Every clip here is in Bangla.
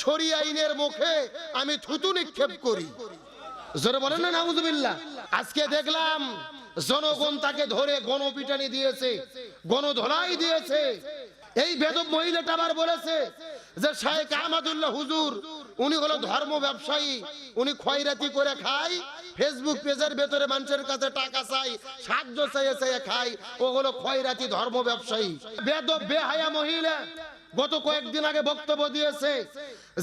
শরিয়া আইনের মুখে আমি থুতু নিক্ষেপ করি। জোরে বলেন না নাউজুবিল্লাহ। আজকে দেখলাম জনগণ তাকে ধরে গণপিটানি দিয়েছে, গণধোলাই দিয়েছে। এই বেদব মহিলাটা আবার বলেছে যে শায়েখ আহমদুল্লাহ হুজুর উনি হলো ধর্ম ব্যবসায়ী, উনি খয়রাতি করে খায়, ফেসবুক পেজের ভেতরে মানুষের কাছে টাকা চাই, সাহায্য চাইয়ে চাইয়ে খায়, ও হলো খয়রাতি ধর্ম ব্যবসায়ী। বেদব বেহায়া মহিলা গত কয়েকদিন আগে বক্তব্য দিয়েছে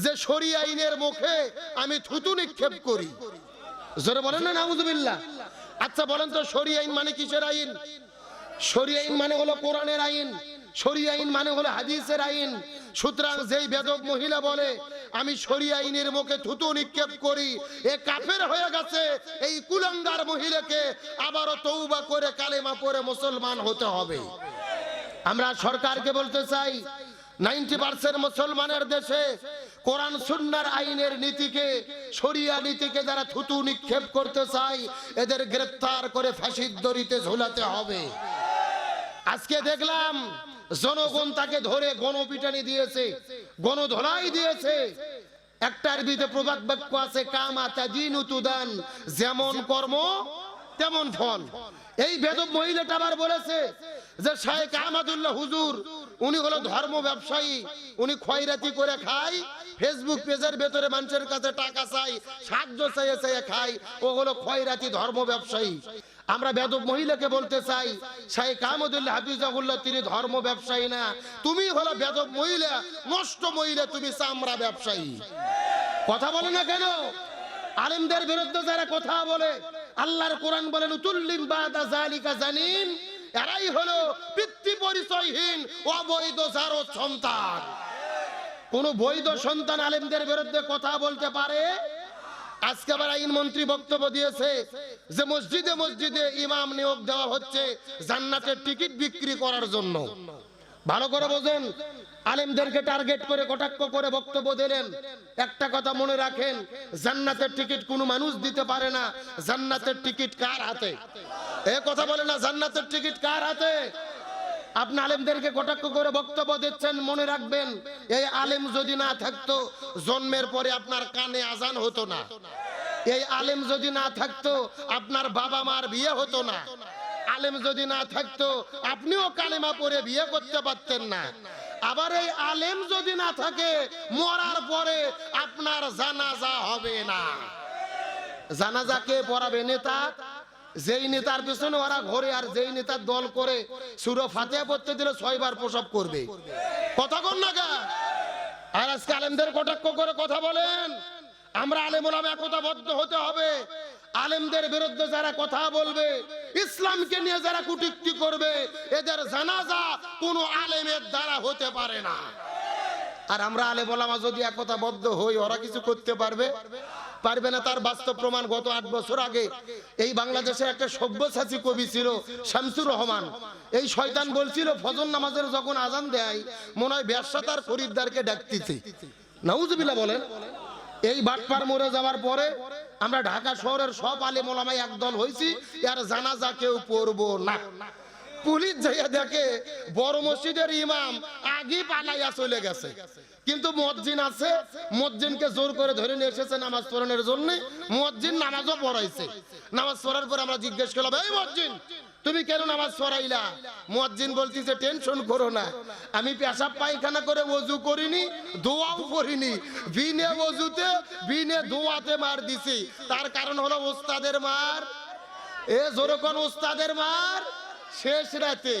যে শরিয়া আইনের মুখে আমি থুতু নিক্ষেপ করি। জোরে বলেন না নাউজুবিল্লাহ। আচ্ছা বলেন তো শরিয়া আইন মানে কিসের আইন? শরিয়া আইন মানে হলো কোরআনের আইন, শরিয়া আইন মানে হলো হাদিসের আইন। সুতরাং যেই বেদব মহিলা বলে আমি শরিয়া আইনের মুখে থুতু নিক্ষেপ করি, এ কাফের হয়ে গেছে। এই কুলাঙ্গার মহিলাকে আবারও তওবা করে কালেমা পড়ে মুসলমান হতে হবে। আমরা সরকারকে বলতে চাই 90% মুসলমানের দেশে কোরআন সুন্নাহর আইনের নীতিকে, শরিয়া নীতিকে যারা থুতু নিক্ষেপ করতে চায় এদের গ্রেফতার করে ফাঁসির দড়িতে ঝুলাতে হবে। আজকে দেখলাম জনগণ তাকে ধরে গণপিটানি দিয়েছে, গণধোলাই দিয়েছে। একটার ভিতরে প্রবাদ বাক্য আছে কামা তাদিনু তুদান, যেমন কর্ম তেমন ফল। এই বেদব মহিলাটা আবার বলেছে যে শায়েখ আহমদুল্লাহ হুজুর উনি হলো ধর্ম ব্যবসায়ী, উনি খয়রাতি করে খায়, ফেসবুক পেজের ভেতরে মানুষের কাছে টাকা চাই, সাহায্য চাইয়ে চাইয়ে খায়, ও হলো খয়রাতি ধর্ম ব্যবসায়ী। আমরা বেদব মহিলাকে বলতে চাই শায়েখ আহমদুল্লাহ হাফিজাহুল্লাহ তিনি ধর্ম ব্যবসায়ী না, তুমি হলো বেদব মহিলা, নষ্ট মহিলা, তুমি চামড়া ব্যবসায়ী। কথা বলে না কেন? আলেমদের বিরুদ্ধে যারা কথা বলে, আল্লাহর কোরআন বলেন উতুল্লিম বাদা যালিকা জানিন, এরাই হলো পিতৃ পরিচয়হীন অবৈধ জারদ সন্তান। কোন বৈধ সন্তান আলেমদের বিরুদ্ধে কথা বলতে পারে? আজকে আবার আইন মন্ত্রী বক্তব্য দিয়েছে যে মসজিদে মসজিদে ইমাম নিয়োগ দেওয়া হচ্ছে জান্নাতের টিকিট বিক্রি করার জন্য। ভালো করে বোঝেন, আলেমদেরকে টার্গেট করে কটাক্ষ করে বক্তব্য দিলেন। একটা কথা মনে রাখেন, জান্নাতের টিকিট কোনো মানুষ দিতে পারে না। জান্নাতের টিকিট কার হাতে? এ কথা বলে না, জান্নাতের টিকিট কার হাতে? আপনি আলেমদেরকে কটাক্ষ করে বক্তব্য দিচ্ছেন, মনে রাখবেন এই আলেম যদি না থাকতো জন্মের পরে আপনার কানে আজান হতো না। এই আলেম যদি না থাকতো আপনার বাবা মার বিয়ে হতো না। আলেম যদি না থাকতো আপনিও কালেমা পড়ে বিয়ে করতে পারতেন না। আবার এই আলেম যদি না থাকে মরার পরে আপনার জানাজা হবে না। জানাজা কে পড়াবে? নেতা। যেই নেতার পিছনে ওরা ঘোরে আর যেই নেতার দল করে সূরা ফাতিহা পড়তে দিলে 6 বার প্রসব করবে। কথা কোন না গা? আর আজকে আলেমদের কটাক্ষ করে কথা বলেন। আমরা আলেম ওলামা একতাবদ্ধ হতে হবে। আলেমদের বিরুদ্ধে যারা কথা বলবে, ইসলামকে নিয়ে যারা কটূক্তি করবে, এদের জানাজা কোনো আলেমের দ্বারা হতে পারে না। আর আমরা আলেম ওলামা যদি একতাবদ্ধ হই, ওরা কিছু করতে পারবে? পারবে না। তার বাস্তব প্রমাণ গত 8 বছর আগে এই বাংলাদেশের একটা সব্যসাচী কবি ছিল শামসুর রহমান। এই শয়তান বলছিল ফজর নামাজের যখন আজান দেয় মনে হয় ব্যবসা তার খরিদ্দারকে ডাকতেছে। নাউজুবিল্লাহ বলেন। এই বাটপার মরে যাওয়ার পরে আমরা ঢাকা শহরের সব আলেম ওলামা একদল হয়েছি, আর জানাজা কেউ পড়বো না। পুলিশ যাইয়া দেখে বড় মসজিদের ইমাম আগে পালাইয়া চলে গেছে, কিন্তু মুয়াজ্জিন আছে, মুয়াজ্জিনকে জোর করে ধরে নিয়ে এসেছে নামাজ পড়ানোর জন্য। মুয়াজ্জিন নামাজও পড়াইছে। নামাজ পড়ার পর আমরা জিজ্ঞেস করলাম, এই মুয়াজ্জিন তুমি কেন নামাজ পড়াইলা? মুয়াজ্জিন বলতিছে টেনশন করো না, আমি পেশাব পায়খানা করে ওযু করিনি, দোয়াও করিনি, বিনে ওযুতে বিনে দোয়াতে মার দিছি। তার কারণ হলো ওস্তাদের মার। এ জোরে কোন ওস্তাদের মার? শেষ রাতে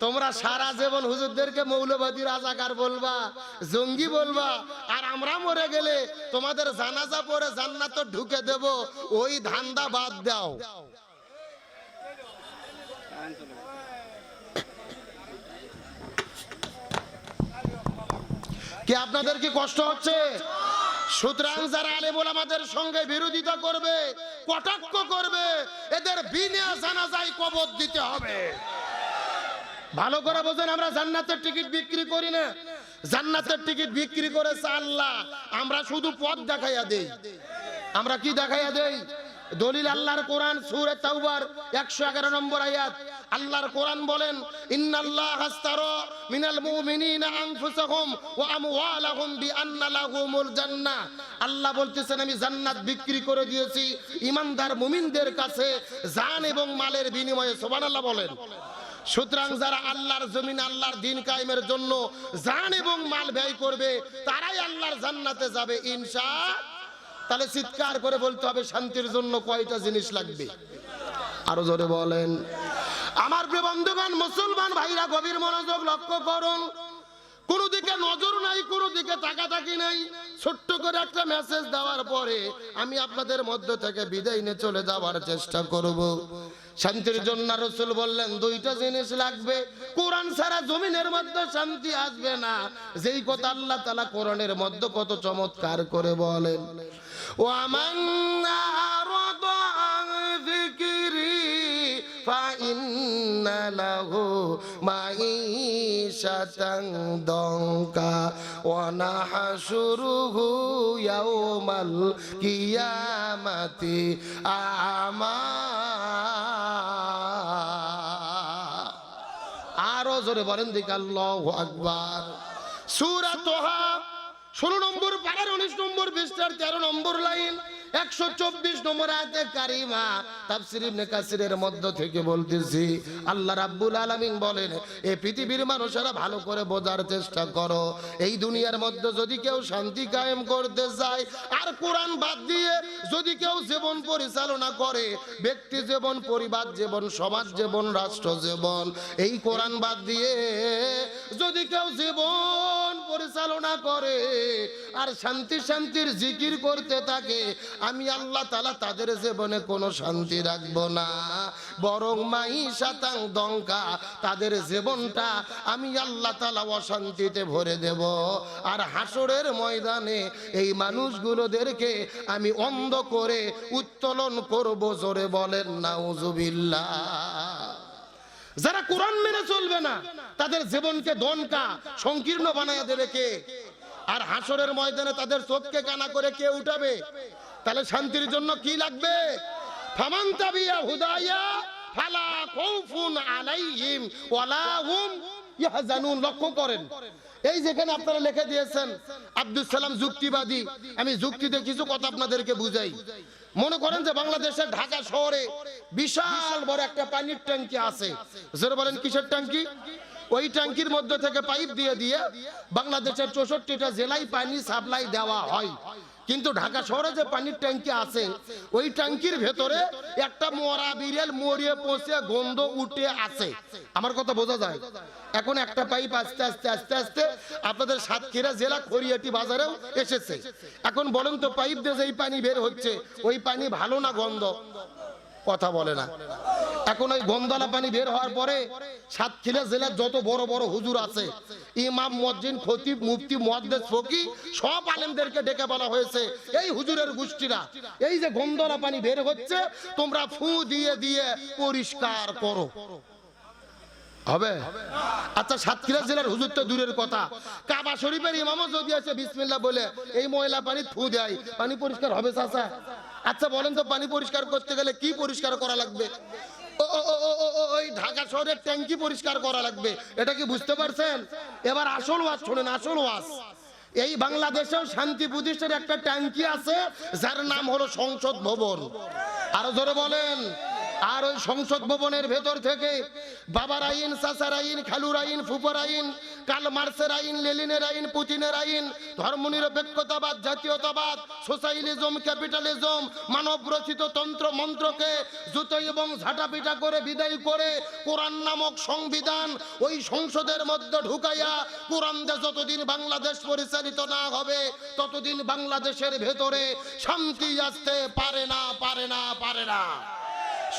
তোমরা সারা জীবন হুজুরদেরকে মৌলবাদী রাজাকার বলবা, জঙ্গি বলবা, আর আমরা মরে গেলে তোমাদের জানাজা পড়ে জান্নাতে ঢুকে দেব। ওই ধান্দা বাদ দাও। কি আপনাদের কি কষ্ট হচ্ছে? সুতরাং যারা আলেম ওলামাদের সঙ্গে বিরোধিতা করবে, কটাক্ষ করবে, এদের বিনা জানাজায় কবর দিতে হবে। ভালো করে বোঝেন, আমরা জান্নাতের টিকিট বিক্রি করি না। জান্নাতের টিকিট বিক্রি করেছে আল্লাহ, আমরা শুধু পথ দেখাইয়া দেই। আমরা কি দেখাইয়া দেই? দলিল আল্লাহর কোরআন সূরা তাওবার 111 নম্বর আয়াত। আল্লাহর কোরআন বলেন, ইন্নাল্লাহা আশতারা মিনাল মুমিনিনা আনফুসাহুম ওয়া আমওয়ালাহুম বিআন্না লাহুমুল জান্নাহ। আল্লাহ বলতেছেন, আমি জান্নাত বিক্রি করে দিয়েছি ঈমানদার মুমিনদের কাছে জান এবং মালের বিনিময়ে। সুবহানাল্লাহ বলেন। সুতরাং যারা আল্লাহর জমিন আল্লাহর দ্বীন কায়েমের জন্য জান এবং মাল ব্যয় করবে তারাই আল্লাহর জান্নাতে যাবে ইনশাআল্লাহ। তাহলে চিৎকার করে বলতে হবে, শান্তির জন্য কয়টা জিনিস লাগবে? আরো জোরে বলেন। আমার প্রিয় বন্ধুগণ, মুসলমান ভাইরা গভীর মনোযোগ লক্ষ্য করুন। কোন দিকে নজর নাই, কোন দিকে তাকাতাকি নাই। ছোট্ট করে একটা মেসেজ দেওয়ার পরে আমি আপনাদের মধ্য থেকে বিদায় নিয়ে চলে যাওয়ার চেষ্টা করব। শান্তির জন্য রাসূল বললেন দুইটা জিনিস লাগবে, কোরআন ছাড়া জমিনের মধ্যে শান্তি আসবে না। যেই কথা আল্লাহ তাআলা কোরআনের মধ্যে কত চমৎকার করে বলেন, ওয়ামান আরাদা আন যিকরি ফাইন্না লাহু মাঈশাতান দানকা ওয়া নাহশুরুহু ইয়াওমাল কিয়ামাতি আমা। আরো জোরে বলেন দিকে আল্লাহু আকবার। সূরা তোহা 16 নম্বর পারার 19 নম্বর পৃষ্ঠার 13 নম্বর লাইন 124 নম্বর আয়াতে কারিমা। তাফসীর ইবনে কাসিরের মধ্য থেকে বলতেছি, আল্লাহ রাব্বুল আলামিন বলেন, এই পৃথিবীর মানুষেরা ভালো করে বোঝার চেষ্টা করো। এই দুনিয়ার মধ্যে যদি কেউ শান্তি কায়েম করতে চায় আর কোরআন বাদ দিয়ে যদি কেউ জীবন পরিচালনা করে, ব্যক্তি জীবন, পরিবার জীবন, সমাজ জীবন, রাষ্ট্র জীবন, এই কোরআন বাদ দিয়ে যদি কেউ জীবন পরিচালনা করে আর শান্তির জিকির করতে থাকে, আমি আল্লাহ তাআলা তাদের জীবনে কোনো শান্তি রাখবো না, বরং মাঈশাতান দঙ্কা, তাদের জীবনটা আমি আল্লাহ তাআলা অশান্তিতে ভরে দেব। আর হাসরের ময়দানে এই মানুষগুলোদেরকে আমি অন্ধ করে উত্তোলন করব। জোরে বলেন নাউজুবিল্লাহ। যারা কোরআন মেনে চলবে না তাদের জীবনকে দনকা সংকীর্ণ বানায় দেবে কে? আর হাসরের ময়দানে তাদের চোখকে কানা করে কে উঠাবে? তাহলে শান্তির জন্য কি লাগবে? ফামান তাবিয়া হুদায়া ফালা খাউফুন আলাইহিম ওয়ালা হুম ইয়াহজানুন। লক্ষ্য করেন, এই যেখানে আপনারা লিখে দিয়েছেন আব্দুল সালাম যুক্তিবাদী। আমি যুক্তিতে কিছু কথা আপনাদেরকে বুঝাই। মনে করেন যে বাংলাদেশের ঢাকা শহরে বিশাল বড় একটা পানির ট্যাঙ্কি আছে। যারা বলেন কিসের ট্যাঙ্কি? ওই ট্যাঙ্কির মধ্যে থেকে পাইপ দিয়ে দিয়ে বাংলাদেশের 64টা জেলায় পানি সাপ্লাই দেওয়া হয়। কিন্তু ঢাকা শহরে যে পানির ট্যাঙ্কি আছে ওই ট্যাঙ্কির ভেতরে একটা মরা বিড়াল মরিয়ে পচে গন্ধ উঠে আছে। আমার কথা বোঝা যায়? এখন একটা পাইপ আস্তে আস্তে আস্তে আস্তে আপনাদের সাতক্ষীরা জেলা খড়িয়াটি বাজারেও এসেছে। এখন বলেন তো, পাইপ দিয়ে যেই পানি বের হচ্ছে ওই পানি ভালো না গন্ধ? কথা বলে না। এখন ওই গন্ধওয়ালা পানি বের হওয়ার পরে সাতক্ষীরা জেলার যত বড় বড় হুজুর আছে, ইমাম, মুয়াজ্জিন, খতিব, মুফতি, মুহাদ্দিস, ফকি, সব আলেমদেরকে ডেকে বলা হয়েছে, এই হুজুরের গোষ্ঠীরা এই যে গন্ধওয়ালা পানি বের হচ্ছে তোমরা ফু দিয়ে দিয়ে পরিষ্কার করো। হবে? আচ্ছা, সাতক্ষীরা জেলার হুজুর তো দূরের কথা, কাবা শরীফের ইমামও যদি আছে বিসমিল্লাহ বলে এই ময়লা পানি থু দেয়, পানি পরিষ্কার হবে চাচা? আচ্ছা বলেন তো, পানি পরিষ্কার করতে গেলে কি পরিষ্কার করা লাগবে? ওই ঢাকা শহরের ট্যাঙ্কি পরিষ্কার করা লাগবে। এটা কি বুঝতে পারছেন? এবার আসল ওয়াজ শুনেন, আসল ওয়াজ। এই বাংলাদেশেও শান্তি প্রতিষ্ঠার একটা ট্যাঙ্কি আছে যার নাম হলো সংসদ ভবন। আরো জোরে বলেন। আর ওই সংসদ ভবনের ভেতর থেকে বাবার আইন, চাচার আইন, খালুর আইন, ফুফার আইন, কার্ল মার্কসের আইন, লেনিনের আইন, পুতিনের আইন, ধর্মনিরপেক্ষতাবাদ, জাতীয়তাবাদ, সোশ্যালিজম, ক্যাপিটালিজম, মানব রচিত তন্ত্র মন্ত্রকে জুতো এবং ঝাঁটাপিটা করে বিদায় করে কোরআন নামক সংবিধান ওই সংসদের মধ্যে ঢুকাইয়া কোরআন দিয়ে যতদিন বাংলাদেশ পরিচালিত না হবে ততদিন বাংলাদেশের ভেতরে শান্তি আসতে পারে না, পারে না, পারে না।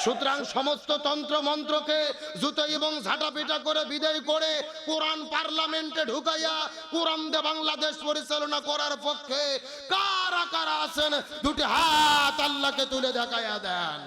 সুতরাং সমস্ত তন্ত্র মন্ত্রকে জুতো এবং ঝাঁটাপিটা করে বিদায় করে কোরআন পার্লামেন্টে ঢুকাইয়া কোরআন দিয়ে বাংলাদেশ পরিচালনা করার পক্ষে কারা কারা আছেন দুটি হাত আল্লাহকে তুলে দেখাইয়া দেন।